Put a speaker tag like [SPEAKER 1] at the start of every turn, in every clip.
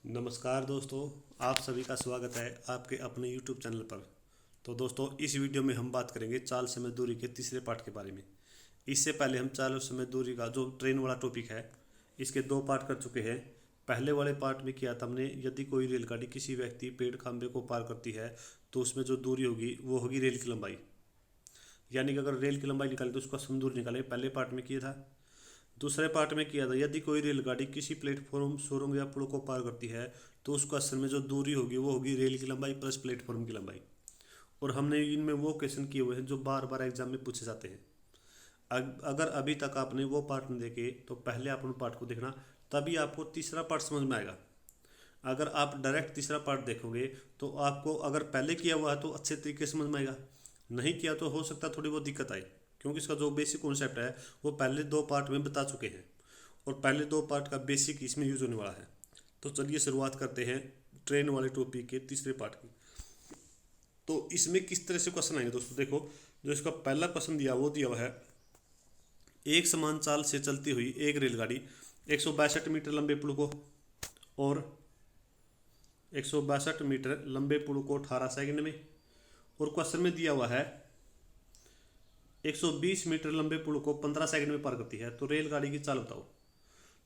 [SPEAKER 1] नमस्कार दोस्तों, आप सभी का स्वागत है आपके अपने YouTube चैनल पर। तो दोस्तों, इस वीडियो में हम बात करेंगे चाल समय दूरी के तीसरे पार्ट के बारे में। इससे पहले हम चाल समय दूरी का जो ट्रेन वाला टॉपिक है, इसके दो पार्ट कर चुके हैं। पहले वाले पार्ट में किया था हमने, यदि कोई रेलगाड़ी किसी व्यक्ति पेड़ खंभे को पार करती है तो उसमें जो दूरी होगी वो होगी रेल की लंबाई। यानी कि अगर रेल की लंबाई निकाले तो उसका सम दूरी निकालें, पहले पार्ट में किया था। दूसरे पार्ट में किया था, यदि कोई रेलगाड़ी किसी प्लेटफॉर्म सुरंग या पुल को पार करती है तो उसको असल में जो दूरी होगी वो होगी रेल की लंबाई प्लस प्लेटफॉर्म की लंबाई। और हमने इनमें वो क्वेश्चन किए हुए हैं जो बार बार एग्जाम में पूछे जाते हैं। अगर अभी तक आपने वो पार्ट नहीं देखे तो पहले आप उन पार्ट को देखना, तभी आपको तीसरा पार्ट समझ में आएगा। अगर आप डायरेक्ट तीसरा पार्ट देखोगे तो आपको अगर पहले किया हुआ है तो अच्छे तरीके से समझ में आएगा, नहीं किया तो हो सकता है थोड़ी बहुत दिक्कत आए, क्योंकि इसका जो बेसिक कॉन्सेप्ट है वो पहले दो पार्ट में बता चुके हैं और पहले दो पार्ट का बेसिक इसमें यूज होने वाला है। तो चलिए शुरुआत करते हैं ट्रेन वाले टॉपिक के तीसरे पार्ट की। तो इसमें किस तरह से क्वेश्चन आएंगे दोस्तों, देखो जो इसका पहला क्वेश्चन दिया वो दिया हुआ है, एक समान चाल से चलती हुई एक रेलगाड़ी 162 मीटर लंबे पुल को और 162 मीटर लंबे पुल को 18 सेकंड में, और क्वेश्चन में दिया हुआ है 120 मीटर लंबे पुल को 15 सेकंड में पार करती है, तो रेलगाड़ी की चाल बताओ।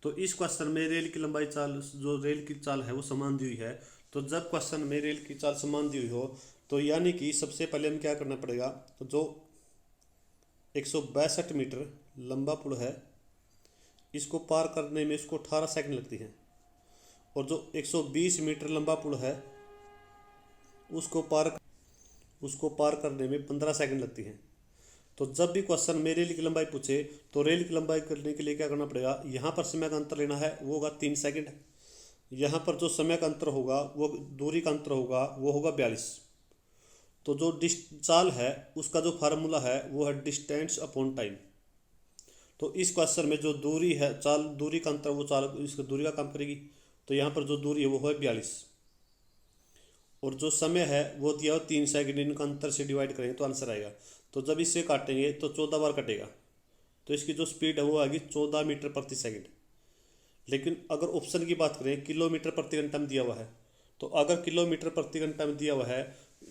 [SPEAKER 1] तो इस क्वेश्चन में रेल की लंबाई चाल, जो रेल की चाल है वो समान दी हुई है। तो जब क्वेश्चन में रेल की चाल समान दी हुई हो तो यानी कि सबसे पहले हम क्या करना पड़ेगा, तो जो 162 मीटर लंबा पुल है इसको पार करने में इसको 18 सेकंड लगती है, और जो 120 मीटर लंबा पुल है उसको पार करने में 15 सेकंड लगती है। तो जब भी क्वेश्चन में रेल की लंबाई पूछे तो रेल की लंबाई करने के लिए क्या करना पड़ेगा, यहाँ पर समय का अंतर लेना है, वो होगा 3 सेकंड। यहाँ पर जो समय का अंतर होगा, वो दूरी का अंतर होगा, वो होगा 42। तो जो चाल है उसका जो फार्मूला है वो है डिस्टेंस अपॉन टाइम। तो इस क्वेश्चन में जो दूरी है, चाल दूरी का अंतर, वो चाल इसका दूरी का काम करेगी। तो यहाँ पर जो दूरी है वो है 42, और जो समय है वो दिया हो 3 सेकंड, इनका अंतर से डिवाइड करेंगे तो आंसर आएगा। तो जब इससे काटेंगे तो 14 बार कटेगा, तो इसकी जो स्पीड है वो आएगी 14 मीटर प्रति सेकंड। लेकिन अगर ऑप्शन की बात करें, किलोमीटर प्रति घंटा में दिया हुआ है, तो अगर किलोमीटर प्रति घंटा में दिया हुआ है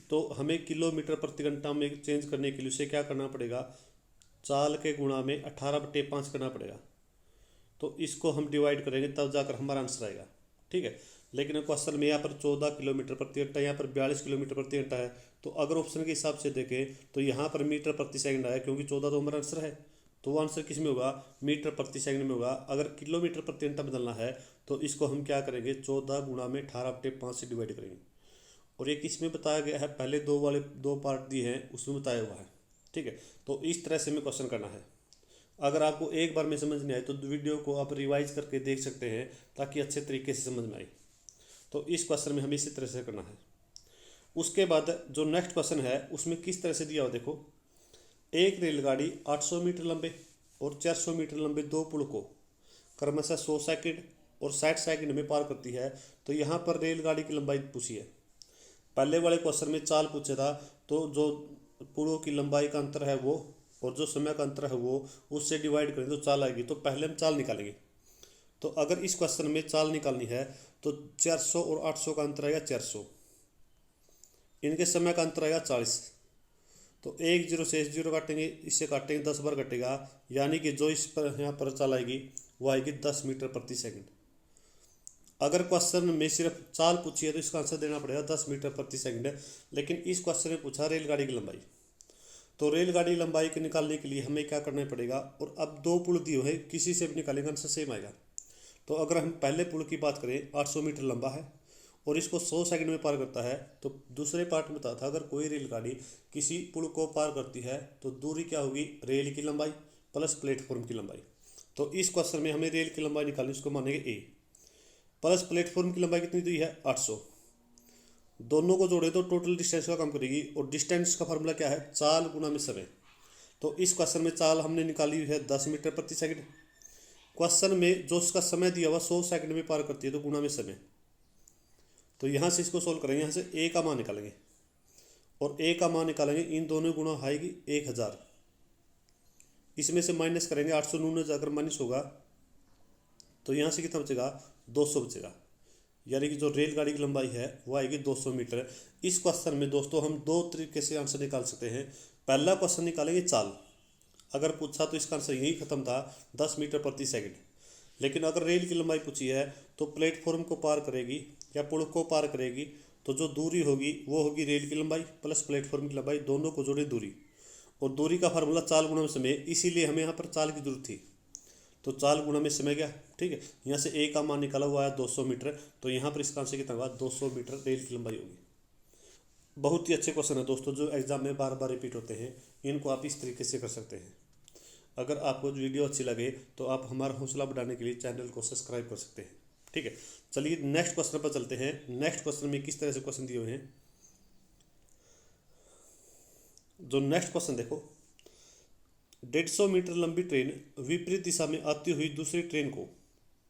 [SPEAKER 1] तो हमें किलोमीटर प्रति घंटा में चेंज करने के लिए उसे क्या करना पड़ेगा, चाल के गुणा में 18/5 करना पड़ेगा। तो इसको हम डिवाइड करेंगे तब जाकर हमारा आंसर आएगा, ठीक है। लेकिन क्वेश्चन में यहाँ पर 14 किलोमीटर प्रति घंटा, यहाँ पर 42 किलोमीटर प्रति घंटा है। तो अगर ऑप्शन के हिसाब से देखें तो यहाँ पर मीटर प्रति सेकंड आया, क्योंकि 14 तो हमारा आंसर है, तो वो आंसर किस में होगा, मीटर प्रति सेकंड में होगा। अगर किलोमीटर प्रति घंटा बदलना है तो इसको हम क्या करेंगे, 14 गुणा में 18/5 से डिवाइड करेंगे। और ये किस में बताया गया है, पहले दो वाले दो पार्ट दिए हैं उसमें बताया हुआ है, ठीक है। तो इस तरह से हमें क्वेश्चन करना है। अगर आपको एक बार में समझ नहीं आए तो वीडियो को आप रिवाइज करके देख सकते हैं, ताकि अच्छे तरीके से समझ में आए। तो इस क्वेश्चन में हमें इसी तरह से करना है। उसके बाद जो नेक्स्ट क्वेश्चन है उसमें किस तरह से दिया हो, देखो एक रेलगाड़ी 800 मीटर लंबे और 400 मीटर लंबे दो पुल को क्रमशः 100 सेकंड और 60 सेकंड में पार करती है। तो यहाँ पर रेलगाड़ी की लंबाई पूछी है। पहले वाले क्वेश्चन में चाल पूछा था, तो जो पुलों की लंबाई का अंतर है वो और जो समय का अंतर है वो, उससे डिवाइड करें तो चाल आएगी। तो पहले हम चाल निकालेंगे। तो अगर इस क्वेश्चन में चाल निकालनी है तो 400 और 800 का अंतर आएगा 400, इनके समय का अंतर आएगा 40। तो एक जीरो से इस जीरो काटेंगे, इससे काटेंगे 10 बार कटेगा, यानी कि जो इस पर यहाँ पर चाल आएगी वो आएगी 10 मीटर प्रति सेकंड। अगर क्वेश्चन में सिर्फ चाल पूछी है तो इसका आंसर देना पड़ेगा 10 मीटर प्रति सेकंड। लेकिन इस क्वेश्चन में पूछा रेलगाड़ी की लंबाई, तो रेलगाड़ी लंबाई के निकालने के लिए हमें क्या करना पड़ेगा, और अब दो पुल दिए हैं, किसी से भी निकालेंगे आंसर सेम आएगा। तो अगर हम पहले पुल की बात करें, 800 मीटर लंबा है और इसको 100 सेकंड में पार करता है, तो दूसरे पार्ट में बताया था अगर कोई रेलगाड़ी किसी पुल को पार करती है तो दूरी क्या होगी, रेल की लंबाई प्लस प्लेटफॉर्म की लंबाई। तो इस क्वेश्चन में हमें रेल की लंबाई निकालनी, उसको मानेंगे ए, प्लस प्लेटफॉर्म की लंबाई कितनी दी है 800। दोनों को जोड़े तो टोटल डिस्टेंस का काम करेगी, और डिस्टेंस का फार्मूला क्या है, चाल गुना में समय। तो इस क्वेश्चन में चाल हमने निकाली हुई है 10 मीटर प्रति सेकंड। क्वेश्चन में जो उसका समय दिया हुआ 100 सेकंड में पार करती है, तो गुना में समय। तो यहाँ से इसको सोल्व करेंगे, यहाँ से ए का मान निकालेंगे और ए का मान निकालेंगे, इन दोनों गुणा आएगी 1000। इसमें से माइनस करेंगे, 899 जाकर माइनस होगा, तो यहाँ से कितना बचेगा, 200 बचेगा। यानी कि जो रेलगाड़ी की लंबाई है वो आएगी 200 मीटर। इस क्वेश्चन में दोस्तों हम दो तरीके से आंसर निकाल सकते हैं। पहला क्वेश्चन निकालेंगे चाल, अगर पूछा तो इसका आंसर यही खत्म था 10 मीटर प्रति सेकंड। लेकिन अगर रेल की लंबाई पूछी है तो प्लेटफॉर्म को पार करेगी या पुल को पार करेगी, तो जो दूरी होगी वो होगी रेल की लंबाई प्लस प्लेटफॉर्म की लंबाई, दोनों को जोड़े दूरी। और दूरी का फार्मूला चाल गुणा में समय, इसीलिए हमें यहाँ पर चाल की जरूरत थी। तो चाल गुणा में समय गया, ठीक है। यहाँ से ए का मान निकाला हुआ है 200 मीटर, तो यहाँ पर इसका आंसर कितना हुआ 200 मीटर रेल की लंबाई होगी। बहुत ही अच्छे क्वेश्चन है दोस्तों, जो एग्जाम में बार बार रिपीट होते हैं। इनको आप इस तरीके से कर सकते हैं। अगर आपको वीडियो अच्छी लगे तो आप हमारा हौसला बढ़ाने के लिए चैनल को सब्सक्राइब कर सकते हैं, ठीक है। चलिए नेक्स्ट क्वेश्चन पर चलते हैं। नेक्स्ट क्वेश्चन में किस तरह से क्वेश्चन दिए हुए हैं। जो नेक्स्ट क्वेश्चन देखो, 150 मीटर लंबी ट्रेन विपरीत दिशा में आती हुई दूसरी ट्रेन को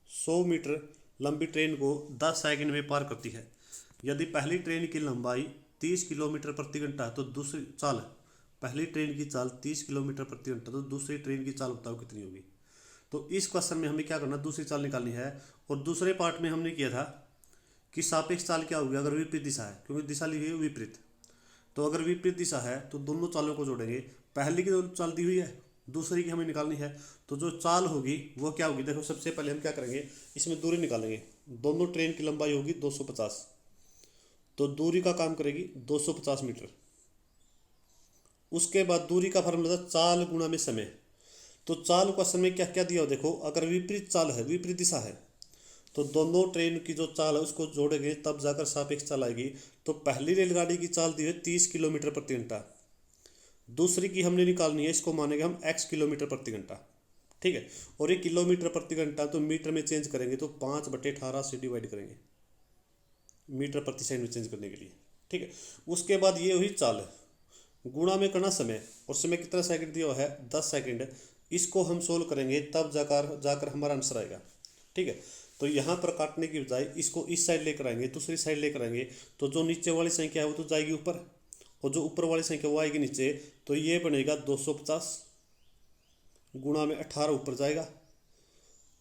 [SPEAKER 1] 100 मीटर लंबी ट्रेन को 10 सेकंड में पार करती है। यदि पहली ट्रेन की लंबाई 30 किलोमीटर प्रति घंटा है तो दूसरी चाल, पहली ट्रेन की चाल 30 किलोमीटर प्रति घंटा, तो दूसरी ट्रेन की चाल बताओ कितनी होगी। तो इस क्वेश्चन में हमें क्या करना, दूसरी चाल निकालनी है। और दूसरे पार्ट में हमने किया था कि सापेक्ष चाल क्या होगी अगर विपरीत दिशा है, क्योंकि दिशा ली हुई है विपरीत। तो अगर विपरीत दिशा है तो दोनों चालों को जोड़ेंगे। पहली की तो चाल दी हुई है, दूसरी की हमें निकालनी है। तो जो चाल होगी वो क्या होगी, देखो सबसे पहले हम क्या करेंगे, इसमें दूरी निकालेंगे। दोनों ट्रेन की लंबाई होगी 250, तो दूरी का काम करेगी 250 मीटर। उसके बाद दूरी का फार्मूला था चाल गुणा में समय। तो चाल क्वेश्चन में क्या क्या दिया हो देखो, अगर विपरीत चाल है, विपरीत दिशा है, तो दोनों ट्रेन की जो चाल है उसको जोड़ेंगे तब जाकर सापेक्ष चाल आएगी। तो पहली रेलगाड़ी की चाल दी है 30 किलोमीटर प्रति घंटा, दूसरी की हमने निकालनी है, इसको मानेंगे हम x किलोमीटर प्रति घंटा, ठीक है। और ये किलोमीटर प्रति घंटा तो मीटर में चेंज करेंगे तो 5/18 से डिवाइड करेंगे मीटर प्रति सेकंड में चेंज करने के लिए, ठीक है। उसके बाद ये हुई चाल, गुणा में करना समय, और समय कितना सेकंड दिया हुआ है 10 सेकंड। इसको हम सोल्व करेंगे तब जाकर हमारा आंसर आएगा, ठीक है। तो यहाँ पर काटने की बजाय इसको इस साइड लेकर आएंगे, दूसरी साइड लेकर आएंगे, तो जो नीचे वाली संख्या है वो तो जाएगी ऊपर और जो ऊपर वाली संख्या वो आएगी नीचे। तो ये बनेगा 250 गुणा में 18 ऊपर जाएगा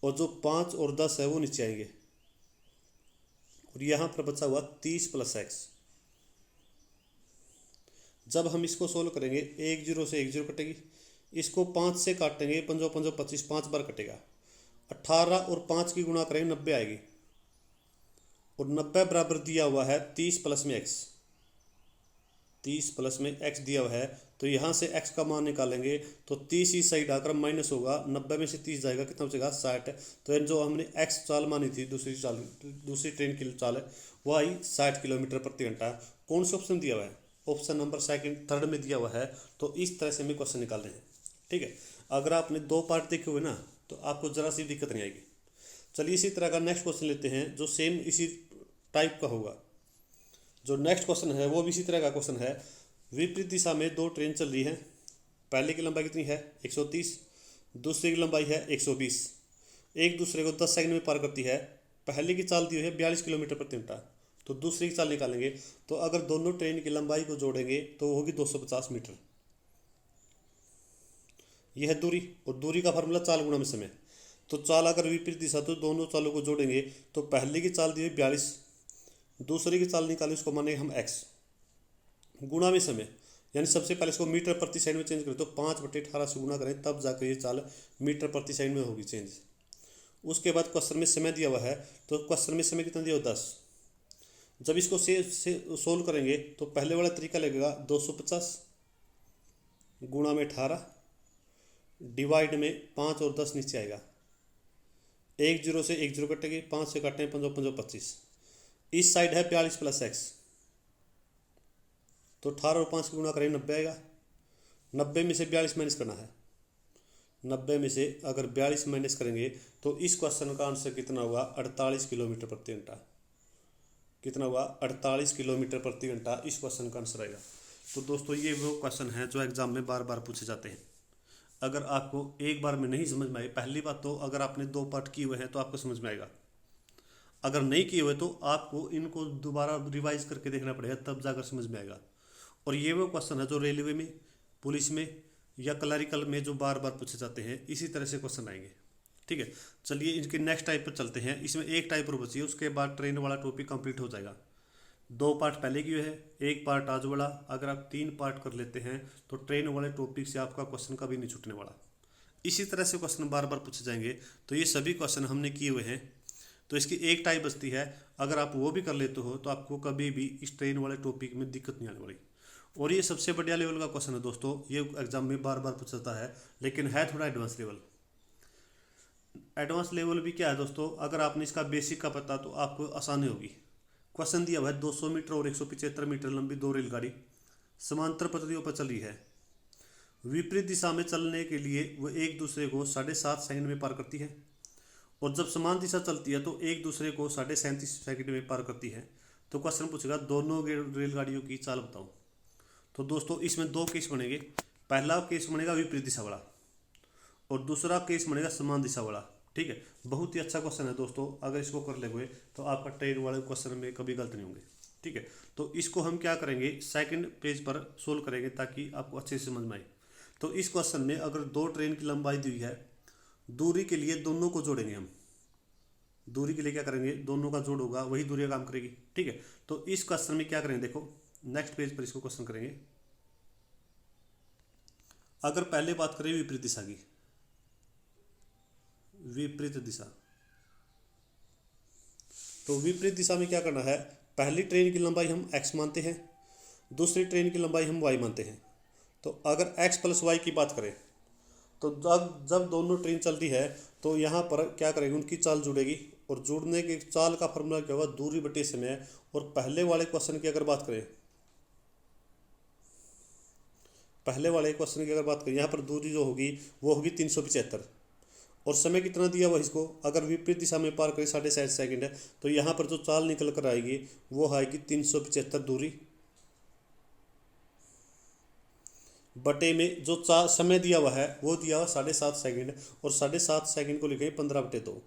[SPEAKER 1] और जो 5 और 10 है वो नीचे आएंगे। और यहाँ पर बचा हुआ 30 + x। जब हम इसको सोल्व करेंगे 1 0 से 1 0 कटेगी, इसको 5 से काटेंगे, 5 5 25, 5 बार कटेगा। 18 और 5 की गुणा करेंगे 90 आएगी, और 90 बराबर दिया हुआ है 30 + में x, 30 + में x दिया हुआ है। तो यहाँ से x का मान निकालेंगे तो 30 इस साइड आकर माइनस होगा, 90 में से 30 जाएगा, कितना बचेगा 60। तो जो हमने x चाल मानी थी, दूसरी ट्रेन की चाल है वो आई 60 किलोमीटर प्रति घंटा। कौन सा ऑप्शन दिया हुआ है, ऑप्शन नंबर थर्ड में दिया हुआ है। तो इस तरह से हमें क्वेश्चन निकालने हैं, ठीक है। अगर आपने 2 पार्ट देखे हुए ना तो आपको ज़रा सी दिक्कत नहीं आएगी। चलिए इसी तरह का नेक्स्ट क्वेश्चन लेते हैं जो सेम इसी टाइप का होगा। जो नेक्स्ट क्वेश्चन है वो भी इसी तरह का क्वेश्चन है। विपरीत दिशा में 2 ट्रेन चल रही हैं, पहले की लंबाई कितनी है 130, दूसरी की लंबाई है 120। एक दूसरे को 10 सेकंड में पार करती है। पहले की चाल दी हुई है 42 किलोमीटर प्रति घंटा, तो दूसरी की चाल निकालेंगे। तो अगर दोनों ट्रेन की लंबाई को जोड़ेंगे तो होगी 250 मीटर। यह है दूरी, और दूरी का फार्मूला चाल गुणा में समय। तो चाल अगर विपरीत दिशा तो दोनों चालों को जोड़ेंगे। तो पहले की चाल दी हुई 42, दूसरी की चाल निकाली, उसको मानेंगे हम x, गुणा में समय, यानी सबसे पहले इसको मीटर प्रति सेकंड में चेंज करें तो 5/18 से गुणा करें तब जाकर ये चाल मीटर प्रति सेकंड में होगी चेंज। उसके बाद क्वेश्चन में समय दिया हुआ है, तो क्वेश्चन में समय कितना दिया हुआ 10। जब इसको से सोल्व करेंगे तो पहले वाला तरीका लगेगा 250 गुणा में 18 डिवाइड में 5 और 10 नीचे आएगा। 1 0 से 1 0 कटेगी, 5 से काटें 5 5 25। इस साइड है 42 + x, तो 18 और 5 की गुणा करें 90 आएगा। 90 में से 42 माइनस करना है, 90 में से अगर 42 माइनस करेंगे तो इस क्वेश्चन का आंसर कितना होगा 48 किलोमीटर प्रति घंटा। कितना हुआ 48 किलोमीटर प्रति घंटा इस क्वेश्चन का आंसर आएगा। तो दोस्तों ये वो क्वेश्चन है जो एग्जाम में बार बार पूछे जाते हैं। अगर आपको एक बार में नहीं समझ में आए, पहली बात तो अगर आपने 2 पार्ट किए हुए हैं तो आपको समझ में आएगा। अगर नहीं किए हुए तो आपको इनको दोबारा रिवाइज करके देखना पड़ेगा, तब जाकर समझ में आएगा। और ये वो क्वेश्चन है जो रेलवे में, पुलिस में या क्लरिकल में जो बार बार पूछे जाते हैं, इसी तरह से क्वेश्चन आएंगे। ठीक है, चलिए इनके नेक्स्ट टाइप पर चलते हैं। इसमें एक टाइप और बची है, उसके बाद ट्रेन वाला टॉपिक कंप्लीट हो जाएगा। 2 पार्ट पहले की है, 1 पार्ट आज वाला। अगर आप 3 पार्ट कर लेते हैं तो ट्रेन वाले टॉपिक से आपका क्वेश्चन कभी नहीं छूटने वाला। इसी तरह से क्वेश्चन बार बार पूछे जाएंगे। तो ये सभी क्वेश्चन हमने किए हुए हैं। तो इसकी एक टाइप बचती है, अगर आप वो भी कर लेते हो तो आपको कभी भी इस ट्रेन वाले टॉपिक में दिक्कत नहीं आने वाली। और ये सबसे बढ़िया लेवल का क्वेश्चन है दोस्तों, ये एग्जाम में बार बार पूछता है, लेकिन है थोड़ा एडवांस लेवल। एडवांस लेवल भी क्या है दोस्तों, अगर आपने इसका बेसिक का पता तो आपको आसानी होगी। क्वेश्चन दिया हुआ है 200 मीटर और 175 मीटर लंबी 2 रेलगाड़ी समांतर पटरियों पर चली है। विपरीत दिशा में चलने के लिए वो एक दूसरे को 7.5 सेकंड में पार करती है, और जब समान दिशा चलती है तो एक दूसरे को 37.5 सेकंड में पार करती है। तो क्वेश्चन पूछेगा दोनों रेलगाड़ियों की चाल बताओ। तो दोस्तों इसमें 2 केस बनेंगे। पहला केस बनेगा विपरीत दिशा वाला, और दूसरा केस बनेगा समान दिशा वाला। ठीक है, बहुत ही अच्छा क्वेश्चन है दोस्तों, अगर इसको कर ले हुए तो आपका ट्रेन वाले क्वेश्चन में कभी गलत नहीं होंगे। ठीक है, तो इसको हम क्या करेंगे, सेकंड पेज पर सोल्व करेंगे ताकि आपको अच्छे से समझ में आए। तो इस क्वेश्चन में अगर 2 ट्रेन की लंबाई दी हुई है, दूरी के लिए दोनों को जोड़ेंगे हम। दूरी के लिए क्या करेंगे, दोनों का जोड़ होगा, वही दूरी काम करेगी। ठीक है, तो इस क्वेश्चन में क्या करेंगे, देखो नेक्स्ट पेज पर इसको क्वेश्चन करेंगे। अगर पहले बात करें विपरीत दिशा की, विपरीत दिशा, तो विपरीत दिशा में क्या करना है, पहली ट्रेन की लंबाई हम x मानते हैं, दूसरी ट्रेन की लंबाई हम y मानते हैं। तो अगर x प्लस वाई की बात करें तो जब जब दोनों ट्रेन चलती है तो यहाँ पर क्या करेंगे, उनकी चाल जुड़ेगी, और जुड़ने की चाल का फॉर्मूला क्या होगा, दूरी बटे समय। और पहले वाले क्वेश्चन की अगर बात करें, यहाँ पर दूरी जो होगी वो होगी 375, और समय कितना दिया हुआ इसको, अगर विपरीत दिशा में पार करें 7.5 सेकंड है, तो यहाँ पर जो चाल निकल कर आएगी वो आएगी 375 दूरी बटे में जो समय दिया हुआ है वो दिया हुआ 7.5 सेकंड, और 7.5 सेकंड को लिखेंगे 15/2।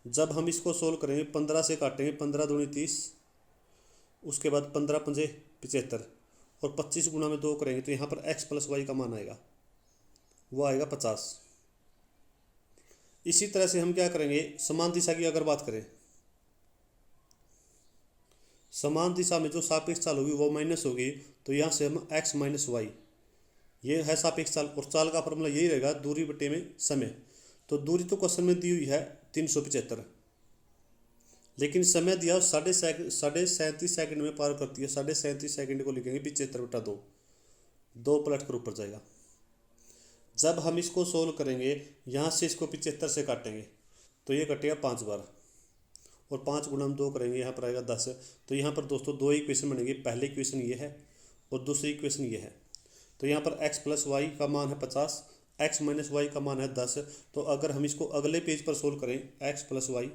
[SPEAKER 1] जब हम इसको सोल्व करेंगे 15 से काटेंगे, 15 दूनी 30, उसके बाद 15 पंजे 75, और 25 गुणा में 2 करेंगे तो यहाँ पर x प्लस वाई का मान आएगा, वो आएगा 50। इसी तरह से हम क्या करेंगे, समान दिशा की अगर बात करें, समान दिशा में जो सापेक्ष चाल होगी वो माइनस होगी, तो यहाँ से हम x माइनस वाई, ये है सापेक्ष चाल, और चाल का फॉर्मूला यही रहेगा दूरी बटे में समय। तो दूरी तो क्वेश्चन में दी हुई है 375, लेकिन समय दिया 37.5 सेकंड में पार करती है। 37.5 सेकंड को लिखेंगे 75/2, 2 पलट कर ऊपर जाएगा। जब हम इसको सोल्व करेंगे, यहाँ से इसको 75 से काटेंगे तो ये कटेगा 5 बार, और 5 गुणा हम 2 करेंगे, यहाँ पर आएगा 10। तो यहाँ पर दोस्तों 2 इक्वेशन बनेंगे, पहले इक्वेशन ये है और दूसरी इक्वेशन ये है। तो यहाँ पर x प्लस वाई का मान है 50, x माइनस वाई का मान है 10। तो अगर हम इसको अगले पेज पर सोल्व करें, x प्लस वाई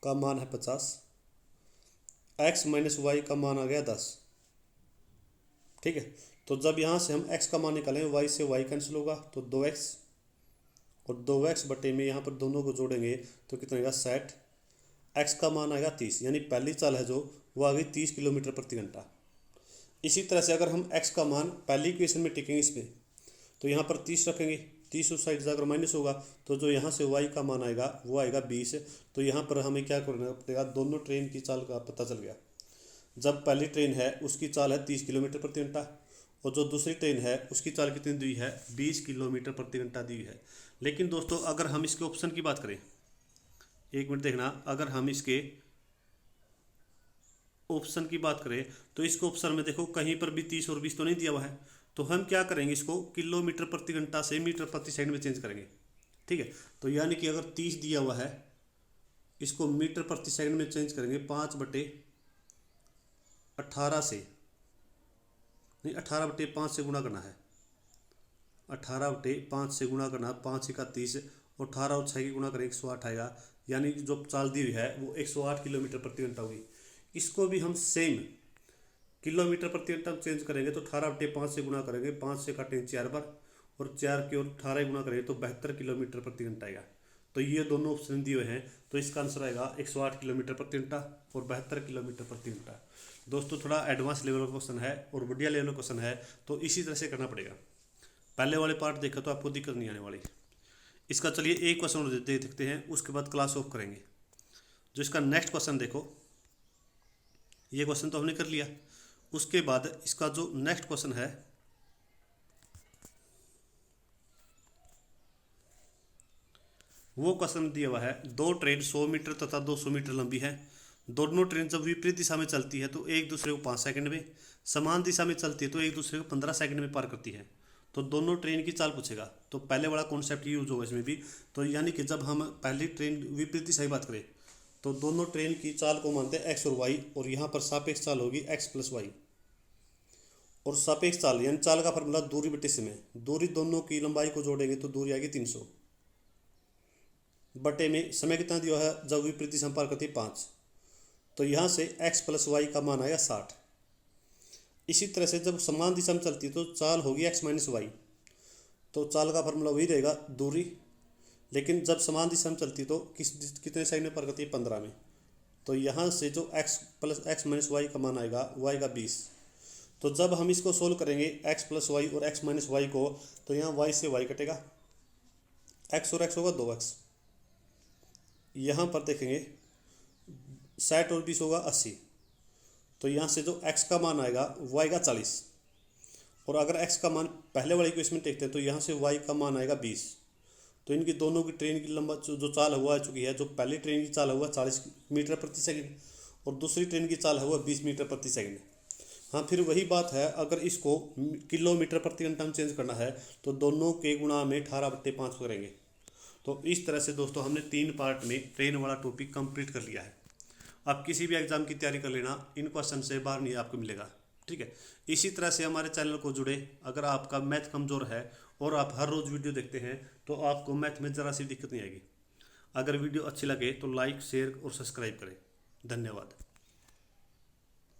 [SPEAKER 1] का मान है 50, x माइनस वाई का मान आ गया 10। ठीक है, तो जब यहाँ से हम x का मान निकालें, y से y कैंसिल होगा तो 2x, और 2x बटे में यहाँ पर दोनों को जोड़ेंगे तो कितना आएगा 60, x का मान आएगा 30, यानी पहली चाल है जो वो आ गई 30 किलोमीटर प्रति घंटा। इसी तरह से अगर हम x का मान पहली इक्वेशन में टिकेंगे इसमें, तो यहाँ पर 30 रखेंगे, 30 उस साइड से अगर माइनस होगा तो जो यहाँ से y का मान आएगा वो आएगा 20। तो यहाँ पर हमें क्या करना पड़ेगा, दोनों ट्रेन की चाल का पता चल गया। जब पहली ट्रेन है उसकी चाल है 30 किलोमीटर प्रति घंटा, और जो दूसरी ट्रेन है उसकी चाल कितनी दी है, 20 किलोमीटर प्रति घंटा दी है। लेकिन दोस्तों अगर हम इसके ऑप्शन की बात करें, एक मिनट देखना, अगर हम इसके ऑप्शन की बात करें तो इसको ऑप्शन में देखो कहीं पर भी 30 और 20 तो नहीं दिया हुआ है, तो हम क्या करेंगे, इसको किलोमीटर प्रति घंटा से मीटर प्रति सेकंड में चेंज करेंगे। ठीक है, तो यानी कि अगर 30 दिया हुआ है, इसको मीटर प्रति सेकंड में चेंज करेंगे 5/18 से, नहीं 18/5 से गुणा करना है, 18/5 से गुणा करना, 5 × 30, और 18 और 6 की गुणा करें 108 आएगा, यानी कि जो चाल दी हुई है वो 108 किलोमीटर प्रति घंटा होगी। इसको भी हम सेम किलोमीटर प्रति घंटा चेंज करेंगे, तो 18/5 से गुणा करेंगे, 5 से काटेंगे 4 बार, और 4 की और 18 गुणा करेंगे तो 72 किलोमीटर प्रति घंटा आएगा। तो ये दोनों ऑप्शन दिए हुए हैं, तो इसका आंसर आएगा 108 किलोमीटर प्रति घंटा और 72 किलोमीटर प्रति घंटा। दोस्तों थोड़ा एडवांस लेवल का क्वेश्चन है और बढ़िया लेवल का क्वेश्चन है, तो इसी तरह से करना पड़ेगा। पहले वाले पार्ट देखा तो आपको दिक्कत नहीं आने वाली। इसका चलिए एक क्वेश्चन और दे देखते हैं, उसके बाद क्लास ऑफ करेंगे। जो इसका नेक्स्ट क्वेश्चन देखो, ये क्वेश्चन तो हमने कर लिया। उसके बाद इसका जो नेक्स्ट क्वेश्चन है, वो क्वेश्चन दिया हुआ है, दो ट्रेन 100 मीटर तथा 200 मीटर लंबी है। दोनों ट्रेन जब विपरीत दिशा में चलती है तो एक दूसरे को 5 सेकंड में, समान दिशा में चलती है तो एक दूसरे को 15 सेकंड में पार करती है। तो दोनों ट्रेन की चाल पूछेगा। तो पहले वाला कॉन्सेप्ट यूज होगा इसमें भी। तो यानी कि जब हम पहली ट्रेन विपरीत दिशा की बात करें तो दोनों ट्रेन की चाल को मानते हैं एक्स और वाई, और यहाँ पर सापेक्ष चाल होगी एक्स प्लस वाई। और सापेक्ष चाल यानी चाल का फॉर्मूला दूरी बटे समय। दूरी दोनों की लंबाई को जोड़ेंगे तो दूरी आएगी 300 बटे में समय कितना दिया है जब विपरीत दिशा में पार करती है 5। तो यहाँ से x प्लस वाई का मान आएगा 60। इसी तरह से जब समान दिशा में चलती है तो चाल होगी x माइनस वाई। तो चाल का फॉर्मूला वही रहेगा दूरी, लेकिन जब समान दिशा में चलती है तो कितने सेकंड में पार करती है 15 में। तो यहाँ से जो x plus x minus y का मान आएगा वो आएगा 20। तो जब हम इसको सोल्व करेंगे x प्लस वाई और x माइनस वाई को, तो यहाँ y से y कटेगा, x और x होगा 2x। यहाँ पर देखेंगे 60 और 20 होगा 80। तो यहाँ से जो x का मान आएगा वो आएगा 40। और अगर x का मान पहले वाले को इसमें देखते हैं तो यहाँ से y का मान आएगा 20। तो इनकी दोनों की ट्रेन की लंबा जो चाल हुआ चुकी है, जो पहली ट्रेन की चाल हुआ 40 मीटर प्रति सेकंड और दूसरी ट्रेन की चाल हुआ 20 मीटर प्रति सेकंड। हाँ, फिर वही बात है, अगर इसको किलोमीटर प्रति घंटा में चेंज करना है तो दोनों के गुणा में 18/5 करेंगे। तो इस तरह से दोस्तों हमने 3 पार्ट में ट्रेन वाला टॉपिक कंप्लीट कर लिया है। अब किसी भी एग्जाम की तैयारी कर लेना, इन क्वेश्चन से बाहर नहीं आपको मिलेगा। ठीक है, इसी तरह से हमारे चैनल को जुड़े। अगर आपका मैथ कमज़ोर है और आप हर रोज़ वीडियो देखते हैं तो आपको मैथ में ज़रा सी दिक्कत नहीं आएगी। अगर वीडियो अच्छी लगे तो लाइक, शेयर और सब्सक्राइब करें। धन्यवाद।